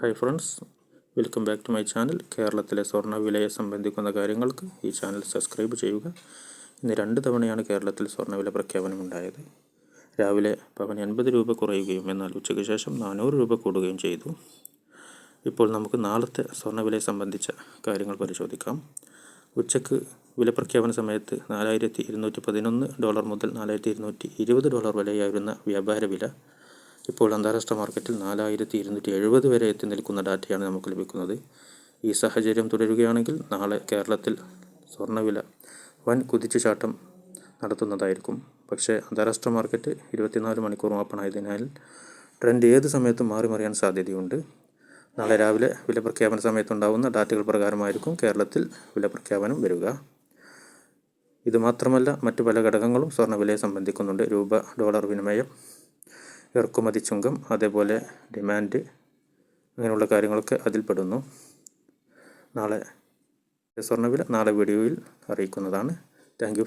Hi friends, welcome back to my channel. കേരളത്തിലെ സ്വർണ്ണ വിലയെ സംബന്ധിക്കുന്ന കാര്യങ്ങൾക്ക് ഈ ചാനൽ സബ്സ്ക്രൈബ് ചെയ്യുക. ഇന്ന് 2 തവണയാണ് കേരളത്തിൽ സ്വർണ്ണവില പ്രഖ്യാപനമുണ്ടായത്. രാവിലെ പവന് 80 രൂപ കുറയുകയും എന്നാൽ ഉച്ചയ്ക്ക് ശേഷം 400 രൂപ കൂടുകയും ചെയ്തു. ഇപ്പോൾ നമുക്ക് നാളത്തെ സ്വർണ്ണവിലയെ സംബന്ധിച്ച കാര്യങ്ങൾ പരിശോധിക്കാം. ഉച്ചയ്ക്ക് വില പ്രഖ്യാപന സമയത്ത് $4,211 മുതൽ $4,220 വരെയായിരുന്ന വ്യാപാര വില ഇപ്പോൾ അന്താരാഷ്ട്ര മാർക്കറ്റിൽ 4,270 വരെ എത്തി നിൽക്കുന്ന ഡാറ്റയാണ് നമുക്ക് ലഭിക്കുന്നത്. ഈ സാഹചര്യം തുടരുകയാണെങ്കിൽ നാളെ കേരളത്തിൽ സ്വർണ്ണവില വൻ കുതിച്ചുചാട്ടം നടത്തുന്നതായിരിക്കും. പക്ഷേ അന്താരാഷ്ട്ര മാർക്കറ്റ് 24 മണിക്കൂർ ഓപ്പൺ ആയതിനാൽ ട്രെൻഡ് ഏത് സമയത്തും മാറിമറിയാൻ സാധ്യതയുണ്ട്. നാളെ രാവിലെ വില പ്രഖ്യാപന സമയത്തുണ്ടാകുന്ന ഡാറ്റകൾ പ്രകാരമായിരിക്കും കേരളത്തിൽ വില പ്രഖ്യാപനം വരിക. ഇതുമാത്രമല്ല, മറ്റു പല ഘടകങ്ങളും സ്വർണ്ണവിലയെ സംബന്ധിക്കുന്നുണ്ട്. രൂപ ഡോളർ വിനിമയം, ഇറക്കുമതി ചുങ്കം, അതേപോലെ ഡിമാൻഡ്, അങ്ങനെയുള്ള കാര്യങ്ങളൊക്കെ അതിൽപ്പെടുന്നു. നാളെ സ്വർണ്ണവില വീഡിയോയിൽ അറിയിക്കുന്നതാണ്. Thank you.